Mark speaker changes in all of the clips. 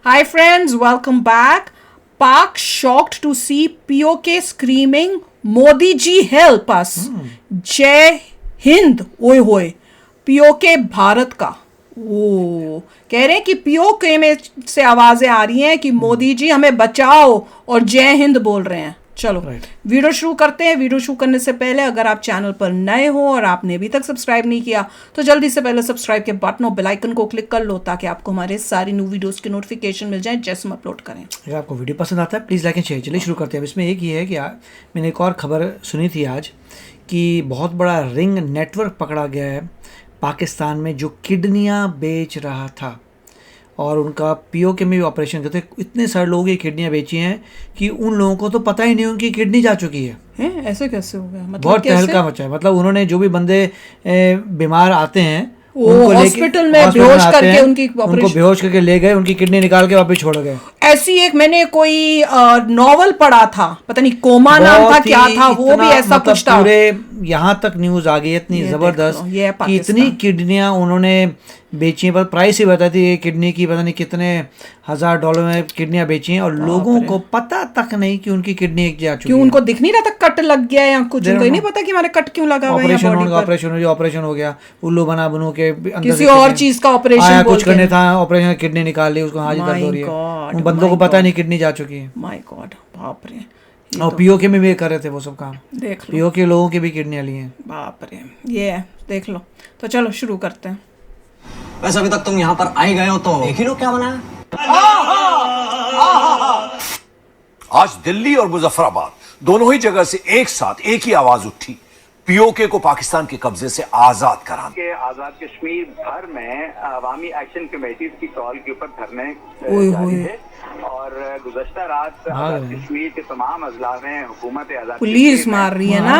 Speaker 1: Hi friends, welcome back. Pak shocked to see POK screaming, Modi ji help us. जय हिंद. ओए होए. POK Bharat का. ओ कह रहे हैं कि POK में से आवाजें आ रही हैं कि मोदी जी हमें बचाओ और जय हिंद बोल रहे हैं. चलो वीडियो शुरू करते हैं. वीडियो शुरू करने से पहले अगर आप चैनल पर नए हो और आपने अभी तक सब्सक्राइब नहीं किया तो जल्दी से पहले सब्सक्राइब के बटन और बेल आइकन को क्लिक कर लो ताकि आपको हमारे सारी न्यू वीडियोस की नोटिफिकेशन मिल जाए जैसे हम अपलोड करें.
Speaker 2: अगर आपको वीडियो पसंद आता है प्लीज़ लाइक एंड शेयर. चलिए शुरू करते हैं. अब इसमें एक ही है कि मैंने एक और खबर सुनी थी आज कि बहुत बड़ा रिंग नेटवर्क पकड़ा गया है पाकिस्तान में जो किडनियाँ बेच रहा था और उनका POK में भी ऑपरेशन करते. इतने सारे लोगों की किडनियाँ बेची हैं कि उन लोगों को तो पता ही नहीं उनकी किडनी जा चुकी है.
Speaker 1: ऐसे कैसे हो गया? मतलब
Speaker 2: बहुत तहलका मचा है. मतलब उन्होंने जो भी बंदे बीमार आते हैं
Speaker 1: हॉस्पिटल में बेहोश करके
Speaker 2: उनको बेहोश करके ले गए, उनकी किडनी निकाल के वापस छोड़ गए.
Speaker 1: ऐसी एक मैंने कोई नॉवल पढ़ा था, पता नहीं कोमा नाम था क्या था, वो भी ऐसा कुछ था.
Speaker 2: पूरे यहाँ तक न्यूज आ गई इतनी जबरदस्त कि इतनी किडनियां उन्होंने बेची हैं. पर प्राइस ही बताई थी किडनी की, पता नहीं कितने $1000 में किडनियां बेची हैं और लोगों को पता तक नहीं कि उनकी किडनी एक जा चुकी है.
Speaker 1: उनको दिख नहीं रहा था कट लग गया या कुछ, उनको नहीं पता कि हमारे कट क्यों लगा हुआ है.
Speaker 2: ऑपरेशन हो गया, उल्लू बना बनू के
Speaker 1: किसी और चीज का ऑपरेशन
Speaker 2: कुछ करने था, ऑपरेशन किडनी निकाल ली, उसको हाजिर दर्द हो रही है. उन बंदों को पता नहीं किडनी जा चुकी है.
Speaker 1: माय गॉड, बाप रे.
Speaker 2: और POK में भी कर रहे थे वो सब काम.
Speaker 1: देख लो
Speaker 2: POK लोगों की भी किडनियां ली हैं.
Speaker 1: बाप रे, ये है देख लो. तो चलो शुरू करते हैं.
Speaker 3: वैसे अभी तक तुम यहाँ पर आए गए हो तो देख ही लो क्या बनाया.
Speaker 4: आज दिल्ली और मुजफ्फराबाद दोनों ही जगह से एक साथ एक ही आवाज उठी, POK को पाकिस्तान के कब्जे से आजाद कराना.
Speaker 5: के आजाद कश्मीर भर में अवामी एक्शन कमेटी की कॉल के ऊपर धरने जारी है और गुज़श्ता रात आजाद कश्मीर के तमाम अजला में हुकूमत आजाद
Speaker 1: पुलिस मार रही है ना,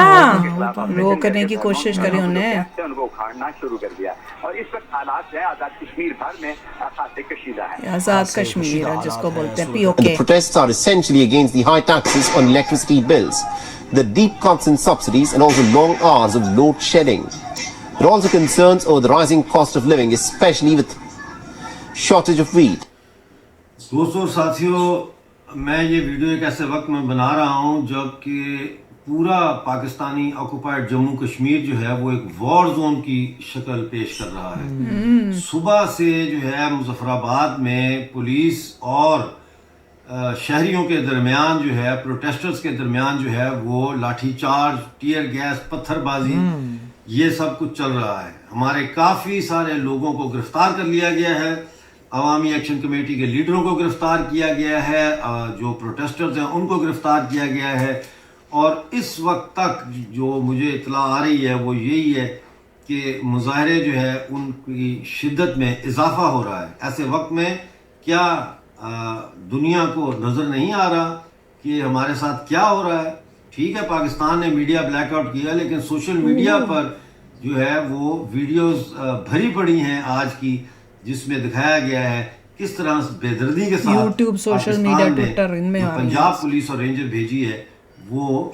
Speaker 1: रोकने की कोशिश करी उन्हें,
Speaker 5: उनको उखाड़ना शुरू कर दिया और इस वक्त हालात है आजाद कश्मीर भर में खासे कशीदा है.
Speaker 1: आजाद कश्मीर जिसको बोलते हैं POK.
Speaker 6: The protests are essentially against the high taxes on electricity bills, the deep cuts in subsidies and also long hours of load shedding. There are also concerns over the rising cost of living, especially with shortage of wheat.
Speaker 7: दोस्तों साथियों, मैं ये video एक ऐसे वक्त में बना रहा हूँ जबकि पूरा पाकिस्तानी ऑक्युपाइड जम्मू कश्मीर जो है वो एक वॉर जोन की शक्ल पेश कर रहा है. सुबह से जो है मुजफ्फराबाद में पुलिस और शहरियों के दरमियान जो है, प्रोटेस्टर्स के दरमियान जो है वो लाठीचार्ज, टीयर गैस, पत्थरबाजी ये सब कुछ चल रहा है. हमारे काफ़ी सारे लोगों को गिरफ्तार कर लिया गया है. अवामी एक्शन कमेटी के लीडरों को गिरफ्तार किया गया है, जो प्रोटेस्टर्स हैं उनको गिरफ्तार किया गया है. और इस वक्त तक जो मुझे इतला आ रही है वो यही है कि मुजाहरे जो है उनकी शिद्दत में इजाफा हो रहा है. ऐसे वक्त में क्या दुनिया को नज़र नहीं आ रहा कि हमारे साथ क्या हो रहा है? ठीक है, पाकिस्तान ने मीडिया ब्लैकआउट किया, लेकिन सोशल मीडिया पर जो है वो वीडियोस भरी पड़ी हैं आज की, जिसमें दिखाया गया है किस तरह बेदर्दी के साथ
Speaker 1: YouTube, सोशल मीडिया, ट्विटर इनमें
Speaker 7: पंजाब पुलिस और रेंजर भेजी है वो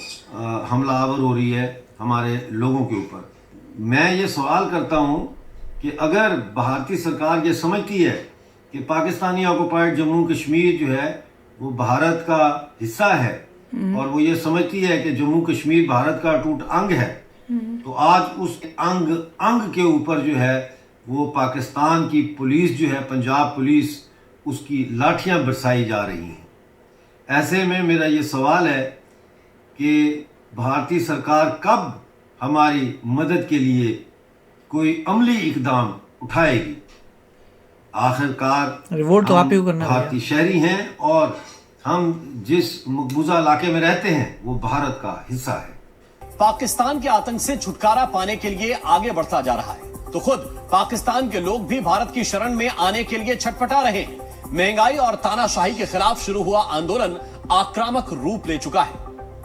Speaker 7: हमलावर हो रही है हमारे लोगों के ऊपर. मैं ये सवाल करता हूँ कि अगर भारतीय सरकार ये समझती है कि पाकिस्तानी ऑक्युपाइड जम्मू कश्मीर जो है वो भारत का हिस्सा है और वो ये समझती है कि जम्मू कश्मीर भारत का अटूट अंग है, तो आज उस अंग के ऊपर जो है वो पाकिस्तान की पुलिस जो है, पंजाब पुलिस, उसकी लाठियां बरसाई जा रही हैं. ऐसे में मेरा ये सवाल है कि भारतीय सरकार कब हमारी मदद के लिए कोई अमली इकदाम उठाएगी? आखिरकार
Speaker 2: रिवोल्ट तो आप ही करना,
Speaker 7: भारतीय शहरी हैं और हम जिस मकबूजा इलाके में रहते हैं वो भारत का हिस्सा है.
Speaker 3: पाकिस्तान के आतंक से छुटकारा पाने के लिए आगे बढ़ता जा रहा है तो खुद पाकिस्तान के लोग भी भारत की शरण में आने के लिए छटपटा रहे हैं. महंगाई और तानाशाही के खिलाफ शुरू हुआ आंदोलन आक्रामक रूप ले चुका है.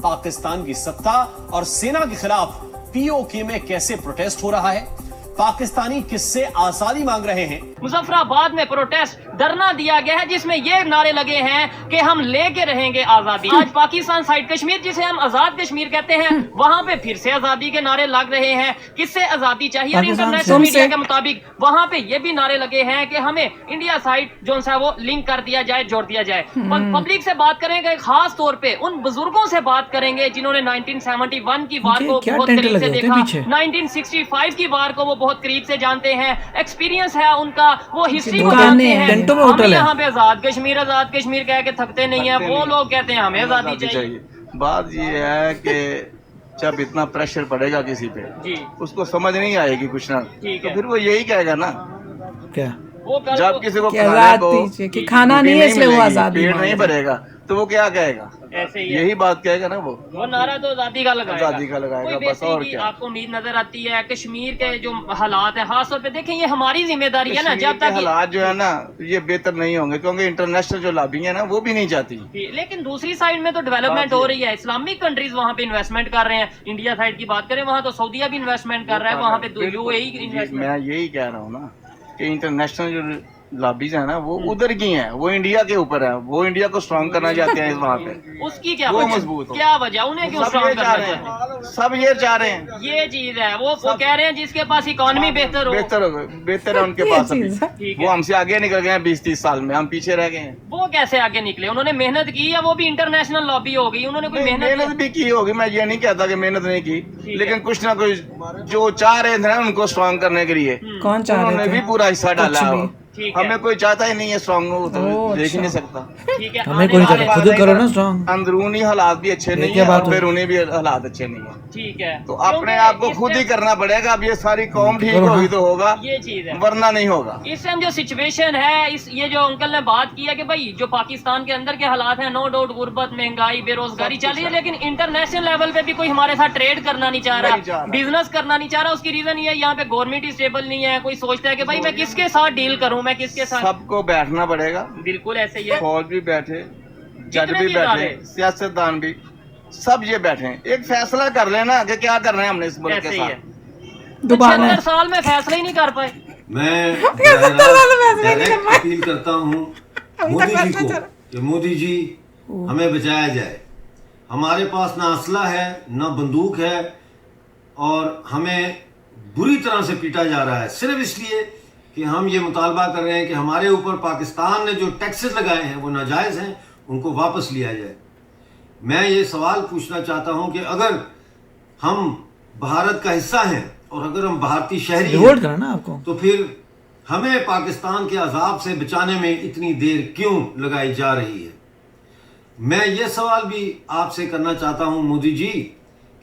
Speaker 3: पाकिस्तान की सत्ता और सेना के खिलाफ POK में कैसे प्रोटेस्ट हो रहा है? पाकिस्तानी किससे आजादी मांग रहे हैं।
Speaker 8: मुजफ्फराबाद में प्रोटेस्ट धरना दिया गया है जिसमें ये नारे लगे हैं कि हम लेके रहेंगे आजादी। आज पाकिस्तान साइड कश्मीर, जिसे हम आजाद कश्मीर कहते हैं, वहाँ पे फिर से आजादी के नारे लग रहे हैं। किससे आजादी चाहिए? और इंटरनेशनल मीडिया के मुताबिक वहाँ पे ये भी नारे लगे हैं कि हमें इंडिया साइड जो है वो लिंक कर दिया जाए, जोड़ दिया जाए। पब्लिक से बात करेंगे, खास तौर पे उन बुजुर्गों से बात करेंगे जिन्होंने 1971 की वार को बहुत करीब से देखा, 1965 की वार को वो बहुत करीब से जानते हैं, एक्सपीरियंस है उनका, वो हिस्ट्री को जानते हैं। हम यहाँ पे आजाद कश्मीर कह के थकते नहीं है, वो लोग कहते हैं हमें आजादी चाहिए।
Speaker 9: बात ये है कि जब इतना प्रेशर पड़ेगा किसी पे जी, उसको समझ नहीं आएगी कुछ ना, तो फिर वो यही कहेगा ना
Speaker 2: क्या,
Speaker 9: जब किसी को
Speaker 1: कि खाना नहीं है इसलिए वो आजादी
Speaker 9: पेट नहीं भरेगा तो वो क्या कहेगा?
Speaker 8: ऐसे ही
Speaker 9: यही बात कहेगा ना, वो
Speaker 8: नारा तो आजादी का
Speaker 9: लगाएगा बस, और क्या।
Speaker 8: आपको उम्मीद नजर आती है कश्मीर के जो हालात है, खास तौर पे देखें, ये हमारी जिम्मेदारी है ना, जब तक
Speaker 9: हालात जो है ना ये बेहतर नहीं होंगे, क्योंकि इंटरनेशनल जो लॉबी है ना वो भी नहीं चाहती।
Speaker 8: लेकिन दूसरी साइड में तो डेवलपमेंट हो रही है, इस्लामिक कंट्रीज वहाँ पे इन्वेस्टमेंट कर रहे हैं। इंडिया साइड की बात करें, वहाँ तो सऊदीया भी इन्वेस्टमेंट कर रहा है, वहाँ पे यूएई इन्वेस्टमेंट।
Speaker 9: मैं यही कह रहा हूँ ना कि इंटरनेशनल जो लॉबीज है ना वो उधर की हैं, वो इंडिया के ऊपर है, वो इंडिया को स्ट्रॉन्ग करना चाहते हैं वहाँ पे।
Speaker 8: उसकी क्या
Speaker 9: वो मजबूत हो,
Speaker 8: क्या वजह, उन्हें क्यों स्ट्रॉन्ग करना चाहते हैं?
Speaker 9: सब ये चाह रहे हैं,
Speaker 8: ये चीज है, वो कह रहे हैं जिसके पास इकोनॉमी बेहतर
Speaker 9: है उनके पास अभी। वो हमसे आगे निकल गए हैं 20-30 साल में, हम पीछे रह गए हैं।
Speaker 8: वो कैसे आगे निकले? उन्होंने मेहनत की या वो भी इंटरनेशनल लॉबी हो गई? उन्होंने कोई
Speaker 9: मेहनत भी की होगी, मैं ये नहीं कहता कि मेहनत नहीं की, लेकिन कुछ ना कुछ जो चाह रहे थे ना उनको स्ट्रॉन्ग करने के लिए,
Speaker 1: कौन चाह रहे थे?
Speaker 9: उन्होंने भी पूरा हिस्सा डाला। हमें कोई चाहता ही नहीं है स्ट्रॉन्ग हो, तो देख ही नहीं सकता।
Speaker 2: हमें कोई चाहता, खुद करो ना स्ट्रॉन्ग।
Speaker 9: अंदरूनी हालात भी अच्छे नहीं है और बैरूनी भी हालात अच्छे नहीं है।
Speaker 8: ठीक है,
Speaker 9: तो अपने आप को खुद ही करना पड़ेगा। अब ये सारी कौम ठीक होगी तो होगा,
Speaker 8: ये चीज है,
Speaker 9: वरना नहीं होगा।
Speaker 8: इस टाइम जो सिचुएशन है, ये जो अंकल ने बात की है कि भाई जो पाकिस्तान के अंदर के हालात हैं, नो डाउट गुर्बत, महंगाई, बेरोजगारी चल रही है, लेकिन इंटरनेशनल लेवल पे भी कोई हमारे साथ ट्रेड करना नहीं चाह रहा, बिजनेस करना नहीं चाह रहा। उसकी रीजन ये है, यहाँ पे गवर्नमेंट ही स्टेबल नहीं है। कोई सोचता है कि भाई मैं किसके साथ डील करूँ, मैं किसके साथ।
Speaker 9: सबको बैठना पड़ेगा,
Speaker 8: बिल्कुल ऐसे ही है।
Speaker 9: फौज भी बैठे, जज भी बैठे, सियासतदान भी, सब ये बैठे, एक फैसला कर लेना कि क्या कर रहे हैं हमने इस मुल्क के साथ।
Speaker 8: 75 साल में फैसला ही नहीं कर पाए।
Speaker 7: मैं अपील करता हूँ मोदी जी को कि मोदी जी हमें बचाया जाए। हमारे पास ना असला है ना बंदूक है और हमें बुरी तरह से पीटा जा रहा है, सिर्फ इसलिए कि हम ये मुतालबा कर रहे हैं कि हमारे ऊपर पाकिस्तान ने जो टैक्सेस लगाए हैं वो नाजायज़ हैं, उनको वापस लिया जाए। मैं ये सवाल पूछना चाहता हूं कि अगर हम भारत का हिस्सा हैं और अगर हम भारतीय शहरी हैं
Speaker 2: ना आपको,
Speaker 7: तो फिर हमें पाकिस्तान के अजाब से बचाने में इतनी देर क्यों लगाई जा रही है। मैं ये सवाल भी आपसे करना चाहता हूं मोदी जी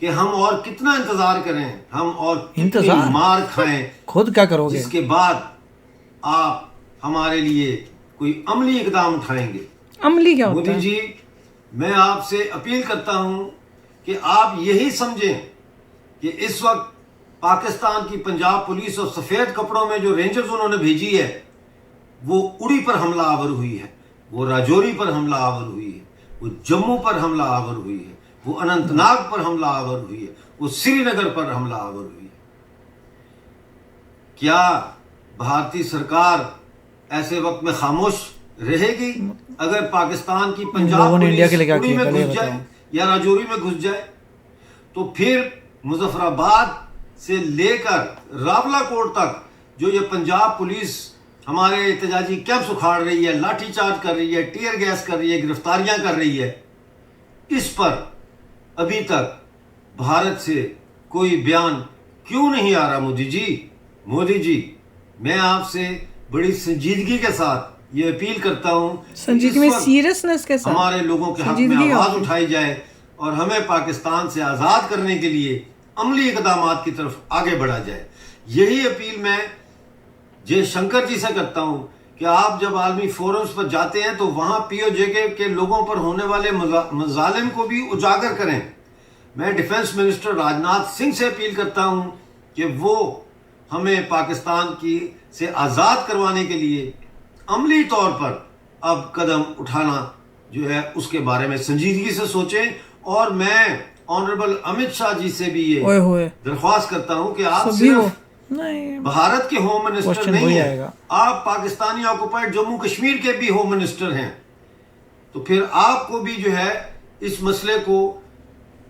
Speaker 7: कि हम और कितना इंतजार करें, हम और कितनी मार खाएं,
Speaker 2: खुद क्या करोगे,
Speaker 7: जिसके बाद आप हमारे लिए कोई अमली इकदाम उठाएंगे।
Speaker 1: अमली क्या होता
Speaker 7: मोदी
Speaker 1: है?
Speaker 7: जी, मैं आपसे अपील करता हूं कि आप यही समझें कि इस वक्त पाकिस्तान की पंजाब पुलिस और सफेद कपड़ों में जो रेंजर्स उन्होंने भेजी है वो उड़ी पर हमला आवर हुई है, वो राजौरी पर हमला आवर हुई है, वो जम्मू पर हमला आवर हुई है, वो अनंतनाग पर हमला आवर हुई है, वो श्रीनगर पर हमला आवर हुई है। क्या भारतीय सरकार ऐसे वक्त में खामोश रहेगी अगर पाकिस्तान की पंजाब पुलिस उड़ी में घुस जाए या राजौरी में घुस जाए? तो फिर मुजफ्फराबाद से लेकर रावलाकोट तक जो ये पंजाब पुलिस हमारे एहतजाजी कैंप्स उखाड़ रही है, लाठीचार्ज कर रही है, टीयर गैस कर रही है, गिरफ्तारियां कर रही है, इस पर अभी तक भारत से कोई बयान क्यों नहीं आ रहा? मोदी जी, मैं आपसे बड़ी संजीदगी के साथ ये अपील करता हूं,
Speaker 1: संजीदगी में, सीरियसनेस के साथ
Speaker 7: हमारे लोगों के हक में आवाज उठाई जाए और हमें पाकिस्तान से आज़ाद करने के लिए अमली इक़दामात की तरफ आगे बढ़ा जाए। यही अपील मैं जयशंकर जी से करता हूं कि आप जब आलमी फोरम्स पर जाते हैं तो वहां पीओजे के लोगों पर होने वाले मजालिम को भी उजागर करें। मैं डिफेंस मिनिस्टर राजनाथ सिंह से अपील करता हूं कि वो हमें पाकिस्तान की से आज़ाद करवाने के लिए अमली तौर पर अब कदम उठाना जो है उसके बारे में संजीदगी से सोचें। और मैं ऑनरेबल अमित शाह जी से भी ये दरख्वास्त करता हूं कि आप सिर्फ
Speaker 2: नहीं,
Speaker 7: भारत के होम मिनिस्टर
Speaker 2: Question
Speaker 7: नहीं
Speaker 2: वही
Speaker 7: है,
Speaker 2: आएगा।
Speaker 7: आप पाकिस्तानी ऑक्युपाइड जम्मू कश्मीर के भी होम मिनिस्टर हैं, तो फिर आपको भी जो है इस मसले को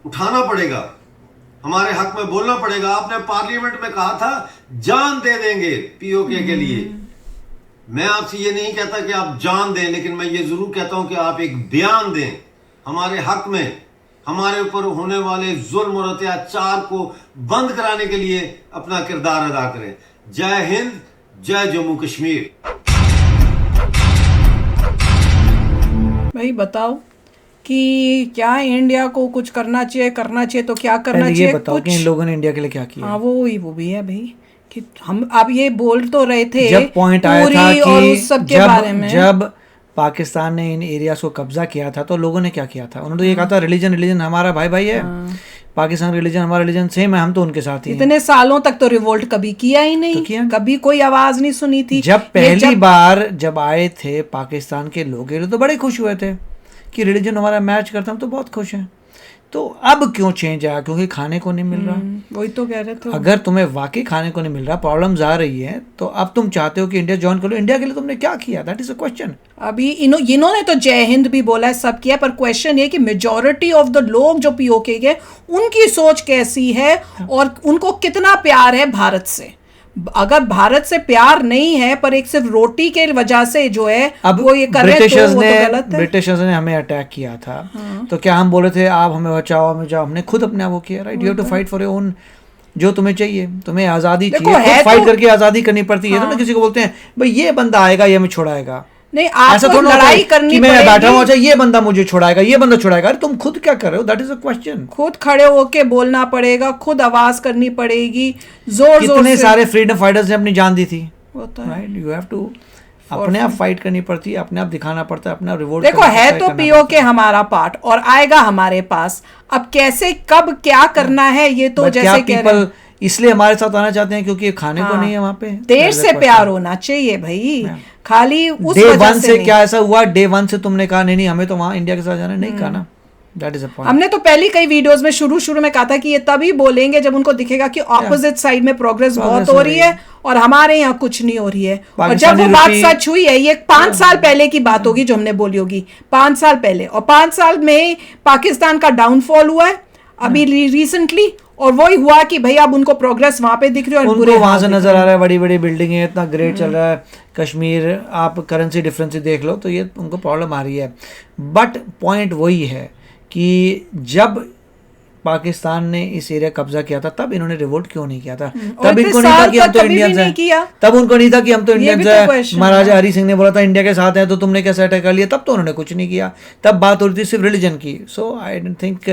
Speaker 7: उठाना पड़ेगा, हमारे हक में बोलना पड़ेगा। आपने पार्लियामेंट में कहा था जान दे देंगे पीओके के लिए। मैं आपसे ये नहीं कहता कि आप जान दें, लेकिन मैं ये जरूर कहता हूं कि आप एक बयान दें हमारे हक में, हमारे ऊपर होने वाले जुल्म और अत्याचार को बंद कराने के लिए अपना किरदार अदा करें। जय हिंद, जय जम्मू कश्मीर।
Speaker 1: भाई बताओ कि क्या इंडिया को कुछ करना चाहिए तो क्या करना
Speaker 2: पहले ये
Speaker 1: चाहिए?
Speaker 2: बताओ कि इन लोगों ने इंडिया के लिए क्या किया।
Speaker 1: हाँ वो भी है भाई कि हम आप ये बोल तो रहे थे
Speaker 2: जब पॉइंट आया था
Speaker 1: पूरी और
Speaker 2: कि
Speaker 1: उस सब के बारे में,
Speaker 2: जब पाकिस्तान ने इन एरियाज को कब्जा किया था तो लोगों ने क्या किया था? उन्होंने तो ये कहा था रिलीजन हमारा भाई है, पाकिस्तान रिलीजन हमारा रिलीजन सेम है, हम तो उनके साथ ही हैं।
Speaker 1: इतने सालों तक तो रिवोल्ट कभी किया ही नहीं, कभी कोई आवाज नहीं सुनी थी।
Speaker 2: जब पहली बार जब आए थे पाकिस्तान के लोग तो बड़े खुश हुए थे कि रिलीजन हमारा मैच करता, हम तो बहुत खुश हैं। तो अब क्यों चेंज आया? क्योंकि खाने को नहीं मिल रहा।
Speaker 1: वही तो कह रहे थे।
Speaker 2: अगर तुम्हें वाकई खाने को नहीं मिल रहा, प्रॉब्लम्स आ रही है, तो अब तुम चाहते हो कि इंडिया ज्वाइन कर लो। इंडिया के लिए तुमने क्या किया? That is a question.
Speaker 1: अभी इन्होंने तो जय हिंद भी बोला है, सब किया, पर क्वेश्चन ये कि मेजॉरिटी ऑफ द लोग जो पीओके के, उनकी सोच कैसी है और उनको कितना प्यार है भारत से। अगर भारत से प्यार नहीं है पर एक सिर्फ रोटी के वजह से जो है
Speaker 2: अब
Speaker 1: वो ये कर रहे हैं, तो वो तो गलत है।
Speaker 2: ब्रिटिशर्स ने हमें अटैक किया था, तो क्या हम बोले थे आप हमें बचाओ हमें जाओ? हमने खुद अपने आप वो किया, right? You have to fight for your own, जो तुम्हें चाहिए, तुम्हें आजादी चाहिए, फाइट करके आजादी करनी पड़ती है। तो ना किसी को बोलते हैं भाई ये बंदा आएगा ये हमें छुड़ाएगा,
Speaker 1: नहीं, आपको लड़ाई करनी
Speaker 2: मैं
Speaker 1: पड़ेगी।
Speaker 2: बैठा हुआ ये बंदा मुझे छुड़ाएगा, ये बंदा छुड़ाएगा। अरे तुम खुद क्या कर रहे हो? That is a question.
Speaker 1: खुद खड़े होके बोलना पड़ेगा, खुद आवाज करनी पड़ेगी, जोर
Speaker 2: कितने सारे फ्रीडम फाइटर्स ने अपनी जान दी थी,
Speaker 1: होता है।
Speaker 2: राइट? यू हैव टू अपने आप फाइट करनी पड़ती है, अपने आप दिखाना पड़ता है, अपने आप रिवोल्ट।
Speaker 1: देखो है तो पीओके हमारा पार्ट और आएगा हमारे पास। अब कैसे कब क्या करना है ये तो जैसे कह रहे हैं,
Speaker 2: इसलिए हमारे साथ आना चाहते हैं क्योंकि खाने को नहीं है वहाँ पे।
Speaker 1: देश से प्यार होना चाहिए भाई, खाली उस
Speaker 2: डे
Speaker 1: वजह
Speaker 2: वन
Speaker 1: से
Speaker 2: से
Speaker 1: नहीं।
Speaker 2: क्या ऐसा हुआ? डे वन से तुमने कहा नहीं हमें तो वहाँ इंडिया के साथ जाना नहीं कहा ना। That is a point.
Speaker 1: हमने तो पहली कई वीडियोस में शुरू में कहा था कि ये तभी बोलेंगे जब उनको दिखेगा कि ऑपोजिट साइड में प्रोग्रेस बहुत हो रही है और हमारे यहाँ कुछ नहीं हो रही है। और जब वो बात सच हुई है, ये 5 साल पहले की बात होगी जो हमने बोली होगी, 5 साल पहले, और 5 साल में पाकिस्तान का डाउनफॉल हुआ है अभी रिसेंटली, और वही हुआ कि भैया अब उनको प्रोग्रेस वहां पे दिख रही है और
Speaker 2: उनको वहां से नजर आ रहा है बड़ी बड़ी बिल्डिंग है, इतना ग्रेट चल रहा है कश्मीर। आप करेंसी डिफरेंस देख लो तो ये उनको प्रॉब्लम आ रही है। बट पॉइंट वही है कि जब पाकिस्तान ने इस एरिया कब्जा किया था तब इन्होंने रिवोल्ट क्यों नहीं किया था? तब इनको नहीं था कि हम तो इंडियंस हैं, तब उनको नहीं था कि हम तो इंडियंस हैं। महाराजा हरि सिंह ने बोला था इंडिया के साथ है तो तुमने कैसे अटैक कर लिया? तब तो उन्होंने कुछ नहीं किया, तब बात हो रही थी सिर्फ रिलीजन की। सो आई डोंट थिंक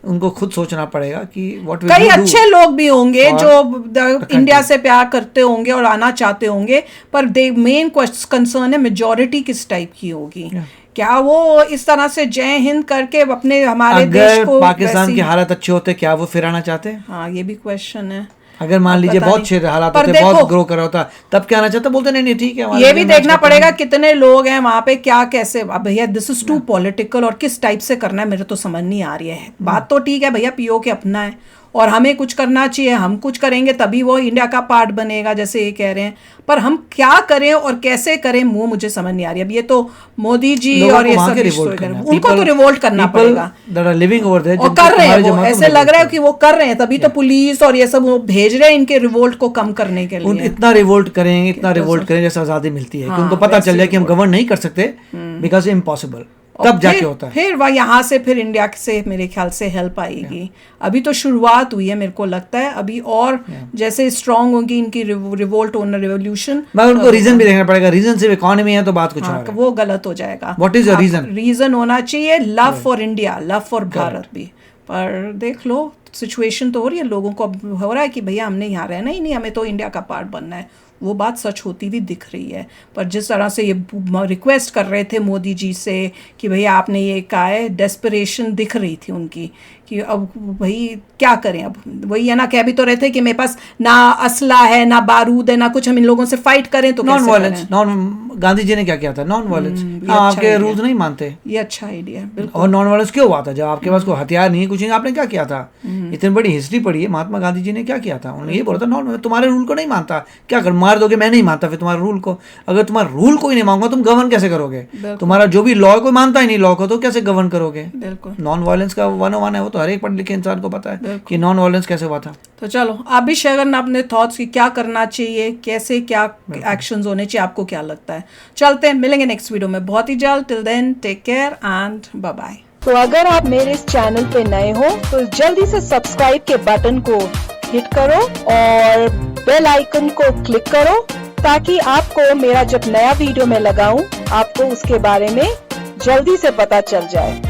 Speaker 2: उनको खुद सोचना पड़ेगा कि व्हाट
Speaker 1: कई अच्छे लोग भी होंगे जो इंडिया से प्यार करते होंगे और आना चाहते होंगे, पर मेन कंसर्न है मेजॉरिटी किस टाइप की होगी। क्या वो इस तरह से जय हिंद करके अपने हमारे देश को,
Speaker 2: पाकिस्तान की हालत अच्छे होते क्या वो फिर आना चाहते?
Speaker 1: हाँ ये भी क्वेश्चन है।
Speaker 2: अगर मान लीजिए बहुत अच्छे हालात होते, बहुत ग्रो कर रहा होता, तब क्या आना चाहते? बोलते नहीं ठीक है।
Speaker 1: ये भी देखना पड़ेगा कितने लोग हैं वहां पे, क्या कैसे। भैया दिस इज टू पॉलिटिकल, और किस टाइप से करना है मेरे तो समझ नहीं आ रही है। बात तो ठीक है भैया, पीओके अपना है और हमें कुछ करना चाहिए, हम कुछ करेंगे तभी वो इंडिया का पार्ट बनेगा जैसे ये कह रहे हैं, पर हम क्या करें और कैसे करें वो मुझे समझ नहीं आ रही। अब ये तो मोदी जी और ये सब उनको तो रिवोल्ट करना पड़ेगा, और कर रहे हैं वो, ऐसे लग रहा है कि वो कर रहे हैं, तभी तो पुलिस और ये सब वो भेज रहे हैं इनके रिवोल्ट को कम करने के लिए।
Speaker 2: इतना रिवोल्ट करेंगे जैसे आजादी मिलती है कि उनको पता चल जाए कि हम गवर्न नहीं कर सकते, बिकॉज इम्पॉसिबल, तब जाके होता है।
Speaker 1: फिर वह यहाँ से फिर इंडिया से मेरे ख्याल से हेल्प आएगी। अभी तो शुरुआत हुई है मेरे को लगता है, अभी और जैसे स्ट्रांग होगी इनकी रिवोल्ट ऑन रेवोल्यूशन।
Speaker 2: मगर उनको रीजन भी देखना पड़ेगा, रीजन सिर्फ इकोनॉमी है तो बात कुछ और है,
Speaker 1: वो गलत हो जाएगा।
Speaker 2: What is your reason?
Speaker 1: Reason होना चाहिए love for India, love for Bharat भी। पर देख लो सिचुएशन तो हो रही है, लोगों को अब हो रहा है कि भैया हमने यहाँ रहना ही नहीं, हमें तो इंडिया का पार्ट बनना है। वो बात सच होती भी दिख रही है, पर जिस तरह से ये रिक्वेस्ट कर रहे थे मोदी जी से कि भैया आपने ये कहा है, डेस्परेशन दिख रही थी उनकी कि अब भाई क्या करें। अब वही है ना, कह भी तो रहे थे कि मेरे पास ना असला है ना बारूद है ना कुछ, हम इन लोगों से फाइट करें तो
Speaker 2: non violence, non Gandhi ji ने क्या किया था, नॉन वायलेंस।
Speaker 1: ये
Speaker 2: आपके
Speaker 1: अच्छा
Speaker 2: रूल्स नहीं मानते,
Speaker 1: ये अच्छा आइडिया है बिल्कुल।
Speaker 2: और नॉन वायलेंस क्यों हुआ था? जब आपके पास कोई हथियार नहीं है, कुछ नहीं, आपने क्या किया था? इतनी बड़ी हिस्ट्री पढ़ी है, महात्मा गांधी जी ने क्या किया था? उन्होंने ये बोला था नॉन, तुम्हारे रूल को नहीं मानता क्या कर, मार दोगे? मैं नहीं मानता फिर तुम्हारे रूल को। अगर तुम्हारा रूल कोई नहीं मांगूंगा, तुम गवर्न कैसे करोगे? तुम्हारा जो भी लॉ कोई मानता ही नहीं लॉ को, तो कैसे गवर्न करोगे?
Speaker 1: बिल्कुल।
Speaker 2: नॉन वायलेंस का 101 है, वो तो हर एक पढ़े लिखे इंसान को पता है कि नॉन वायलेंस कैसे हुआ था।
Speaker 1: तो चलो आप भी शेयर करना अपने थॉट्स की, क्या करना चाहिए, कैसे क्या एक्शंस होने चाहिए, आपको क्या लगता है। चलते हैं, मिलेंगे नेक्स्ट वीडियो में बहुत ही जल्द। Till then take care and bye bye.
Speaker 10: तो अगर आप मेरे इस चैनल पे नए हो तो जल्दी से सब्सक्राइब के बटन को हिट करो और बेल आइकन को क्लिक करो, ताकि आपको मेरा जब नया वीडियो मैं लगाऊं आपको उसके बारे में जल्दी से पता चल जाए।